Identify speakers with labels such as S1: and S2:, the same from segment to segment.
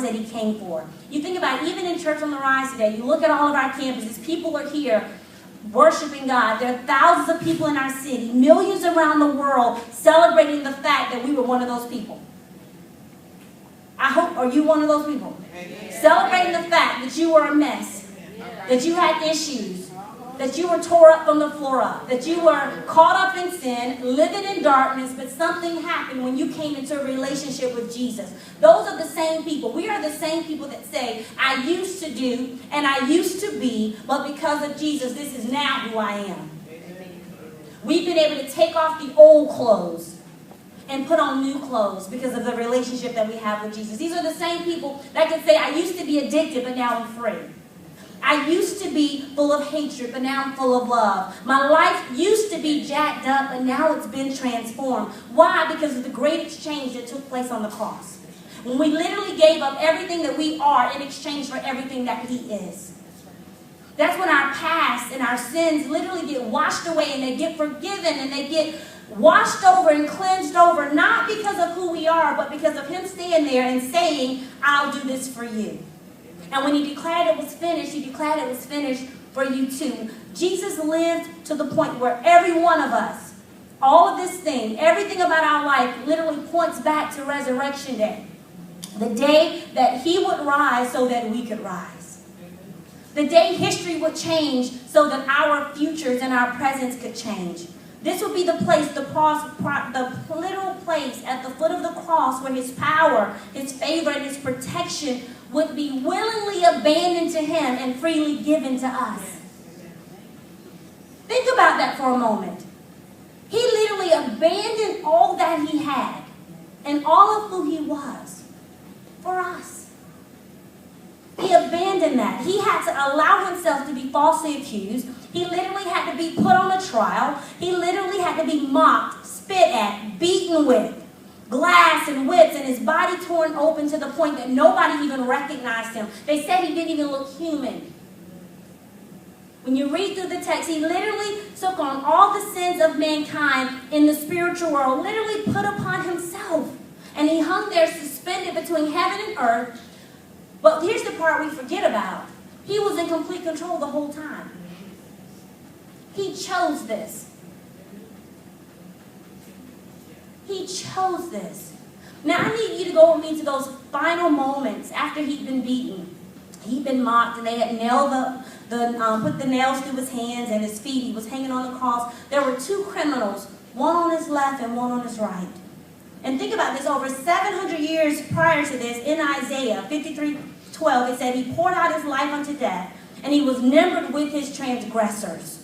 S1: that he came for. You think about it, even in Church on the Rise today, you look at all of our campuses, people are here worshiping God. There are thousands of people in our city, millions around the world celebrating the fact that we were one of those people. I hope, are you one of those people? Amen. Celebrating the fact that you were a mess, that you had issues, that you were tore up from the floor up, that you were caught up in sin, living in darkness, but something happened when you came into a relationship with Jesus. Those are the same people. We are the same people that say, I used to do and I used to be, but because of Jesus, this is now who I am. We've been able to take off the old clothes and put on new clothes because of the relationship that we have with Jesus. These are the same people that can say, I used to be addicted, but now I'm free. I used to be full of hatred, but now I'm full of love. My life used to be jacked up, but now it's been transformed. Why? Because of the great exchange that took place on the cross. When we literally gave up everything that we are in exchange for everything that he is. That's when our past and our sins literally get washed away and they get forgiven and they get washed over and cleansed over, not because of who we are, but because of him staying there and saying, I'll do this for you. And when he declared it was finished, he declared it was finished for you too. Jesus lived to the point where every one of us, all of this thing, everything about our life literally points back to Resurrection Day. The day that he would rise so that we could rise. The day history would change so that our futures and our presents could change. This would be the place, the literal place at the foot of the cross where his power, his favor, and his protection would be willingly abandoned to him and freely given to us. Think about that for a moment. He literally abandoned all that he had and all of who he was for us. He abandoned that. He had to allow himself to be falsely accused. He literally had to be put on a trial. He literally had to be mocked, spit at, beaten with, glass and whips, and his body torn open to the point that nobody even recognized him. They said he didn't even look human. When you read through the text, he literally took on all the sins of mankind in the spiritual world, literally put upon himself. And he hung there suspended between heaven and earth. But here's the part we forget about. He was in complete control the whole time. He chose this. He chose this. Now I need you to go with me to those final moments after he'd been beaten. He'd been mocked and they had nailed put the nails through his hands and his feet. He was hanging on the cross. There were two criminals, one on his left and one on his right. And think about this, over 700 years prior to this, in Isaiah 53:12, it said he poured out his life unto death and he was numbered with his transgressors.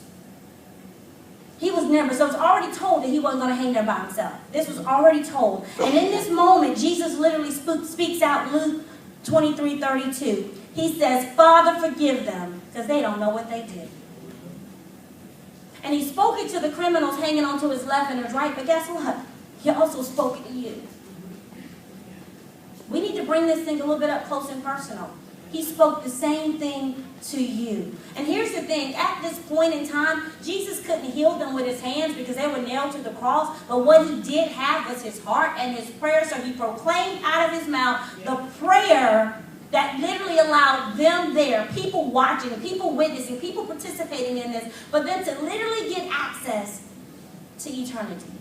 S1: He was numbered, so it's already told that he wasn't going to hang there by himself. This was already told. And in this moment, Jesus literally speaks out Luke 23:32. He says, Father, forgive them, because they don't know what they did. And he spoke it to the criminals hanging onto his left and his right, but guess what? He also spoke it to you. We need to bring this thing a little bit up close and personal. He spoke the same thing to you. And here's the thing. At this point in time, Jesus couldn't heal them with his hands because they were nailed to the cross. But what he did have was his heart and his prayer. So he proclaimed out of his mouth the prayer that literally allowed them there, people watching, people witnessing, people participating in this, but then to literally get access to eternity,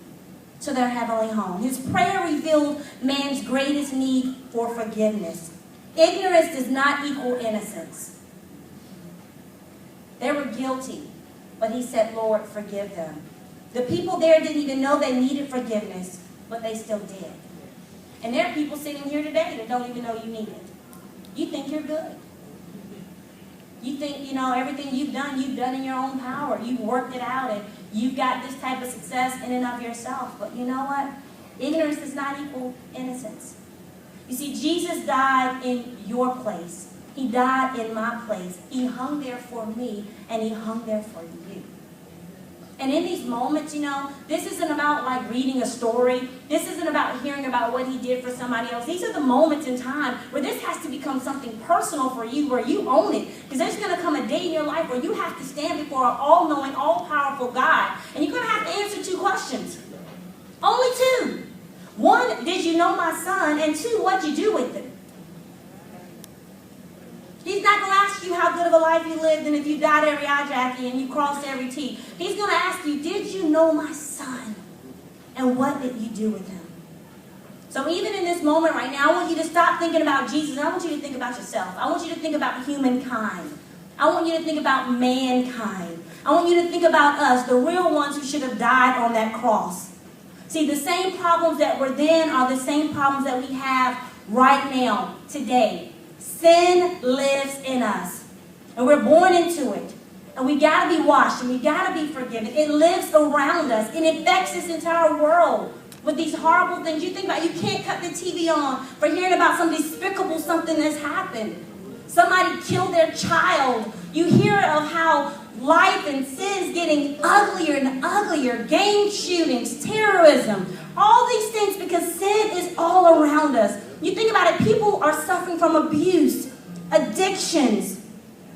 S1: to their heavenly home. His prayer revealed man's greatest need for forgiveness. Ignorance does not equal innocence. They were guilty, but he said, Lord, forgive them. The people there didn't even know they needed forgiveness, but they still did. And there are people sitting here today that don't even know you need it. You think you're good. You think, everything you've done in your own power. You've worked it out and you've got this type of success in and of yourself. But you know what? Ignorance does not equal innocence. You see, Jesus died in your place. He died in my place. He hung there for me, and he hung there for you. And in these moments, this isn't about like reading a story. This isn't about hearing about what he did for somebody else. These are the moments in time where this has to become something personal for you, where you own it. Because there's going to come a day in your life where you have to stand before an all-knowing, all-powerful God. And you're going to have to answer two questions. Only two. One, did you know my son? And two, what'd you do with him? ask you how good of a life you lived and if you dotted every I, Jackie, and you crossed every T. He's going to ask you, did you know my son? And what did you do with him? So even in this moment right now, I want you to stop thinking about Jesus, and I want you to think about yourself. I want you to think about humankind. I want you to think about mankind. I want you to think about us, the real ones who should have died on that cross. See, the same problems that were then are the same problems that we have right now, today. Sin lives in us, and we're born into it. And we got to be washed, and we got to be forgiven. It lives around us. It affects this entire world with these horrible things. You think about it, you can't cut the TV on for hearing about some despicable something that's happened. Somebody killed their child. You hear of how life and sin is getting uglier and uglier. Gang shootings, terrorism, all these things because sin is all around us. You think about it, people are suffering from abuse, addictions.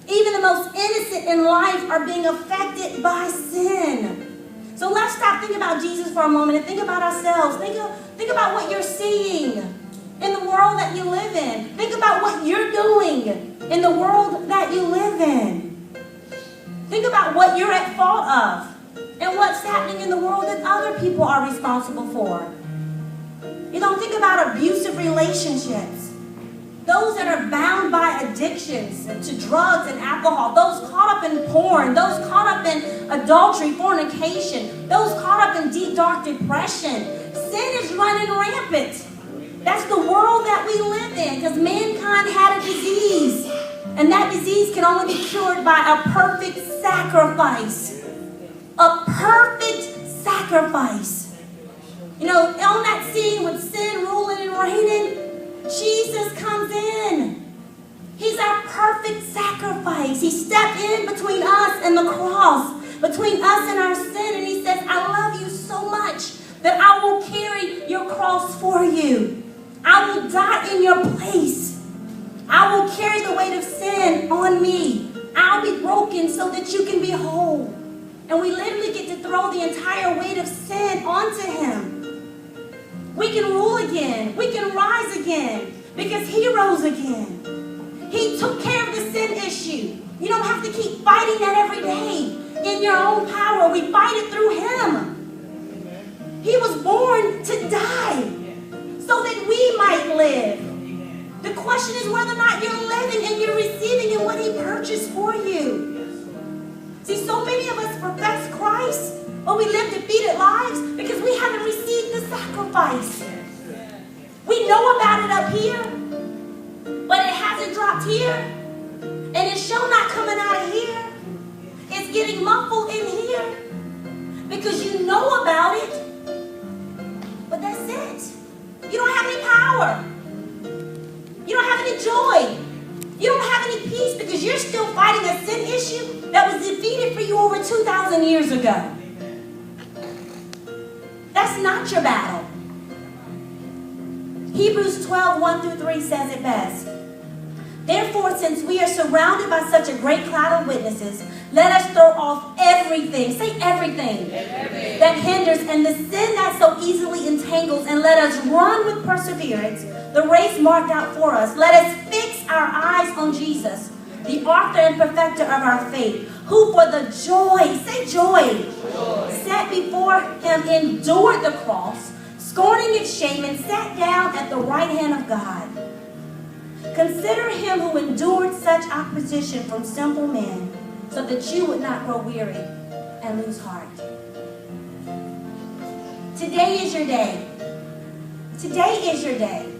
S1: Even the most innocent in life are being affected by sin. So let's stop thinking about Jesus for a moment and think about ourselves. Think about what you're seeing in the world that you live in. Think about what you're doing in the world that you live in. Think about what you're at fault of and what's happening in the world that other people are responsible for. You know, think about abusive relationships. Those that are bound by addictions to drugs and alcohol, those caught up in porn, those caught up in adultery, fornication, those caught up in deep, dark depression. Sin is running rampant. That's the world that we live in because mankind had a disease. And that disease can only be cured by a perfect sacrifice. A perfect sacrifice. You know, on that scene with sin ruling and reigning, Jesus comes in. He's our perfect sacrifice. He stepped in between us and the cross, between us and our sin, and he says, I love you so much that I will carry your cross for you. I will die in your place. I will carry the weight of sin on me. I'll be broken so that you can be whole. And we literally get to throw the entire weight of sin onto him. We can rule again. We can rise again because he rose again. He took care of the sin issue. You don't have to keep fighting that every day in your own power. We fight it through him. He was born to die so that we might live. The question is whether or not you're living and you're receiving in what he purchased for you. See, so many of us profess Christ, but we live defeated lives because we haven't received the sacrifice. We know about it up here, but it hasn't dropped here. And it's sure not coming out of here. It's getting muffled in here because you know about it, but that's it. You don't have any power. You don't have any joy. You don't have any peace because you're still fighting a sin issue that was defeated for you over 2,000 years ago. That's not your battle. Hebrews 12, 1 through 3 says it best. Therefore, since we are surrounded by such a great cloud of witnesses, let us throw off everything, say everything, that hinders and the sin that so easily entangles, and let us run with perseverance the race marked out for us. Let us fix our eyes on Jesus, the author and perfecter of our faith, who for the joy, say joy, set before him endured the cross, scorning its shame, and sat down at the right hand of God. Consider him who endured such opposition from simple men, so that you would not grow weary and lose heart. Today is your day. Today is your day.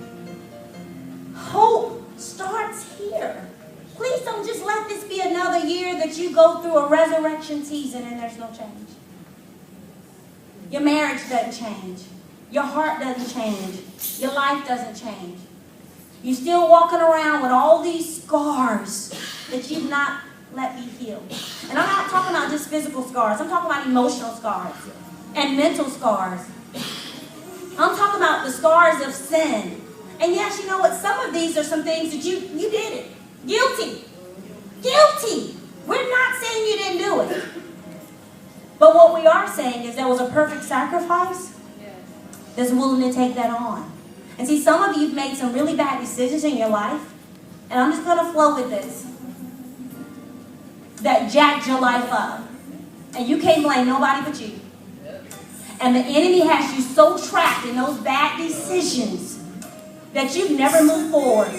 S1: Hope starts here. Please don't just let this be another year that you go through a resurrection season and there's no change. Your marriage doesn't change. Your heart doesn't change. Your life doesn't change. You're still walking around with all these scars that you've not let be healed. And I'm not talking about just physical scars. I'm talking about emotional scars and mental scars. I'm talking about the scars of sin. And yes, you know what? Some of these are some things that you did it. Guilty. Guilty. We're not saying you didn't do it. But what we are saying is there was a perfect sacrifice that's willing to take that on. And see, some of you have made some really bad decisions in your life. And I'm just going to flow with this. that jacked your life up. And you can't blame nobody but you. And the enemy has you so trapped in those bad decisions that you've never moved forward.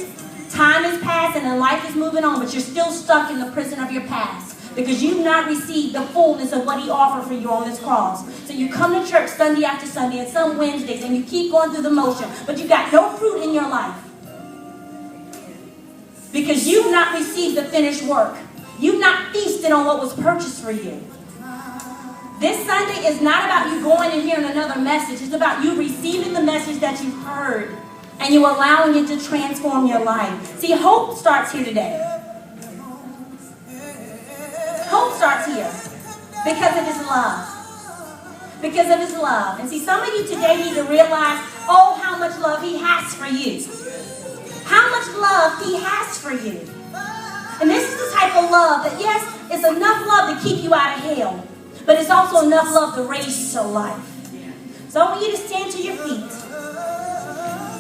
S1: Time is passing and life is moving on, but you're still stuck in the prison of your past because you've not received the fullness of what he offered for you on this cross. So you come to church Sunday after Sunday and some Wednesdays and you keep going through the motion, but you got no fruit in your life because you've not received the finished work. You've not feasted on what was purchased for you. This Sunday is not about you going and hearing another message. It's about you receiving the message that you've heard and you allowing it to transform your life. See, hope starts here today. Hope starts here because of his love. Because of his love. And see, some of you today need to realize, oh, how much love he has for you. How much love he has for you. And this is the type of love that, yes, it's enough love to keep you out of hell. But it's also enough love to raise you to life. So I want you to stand to your feet.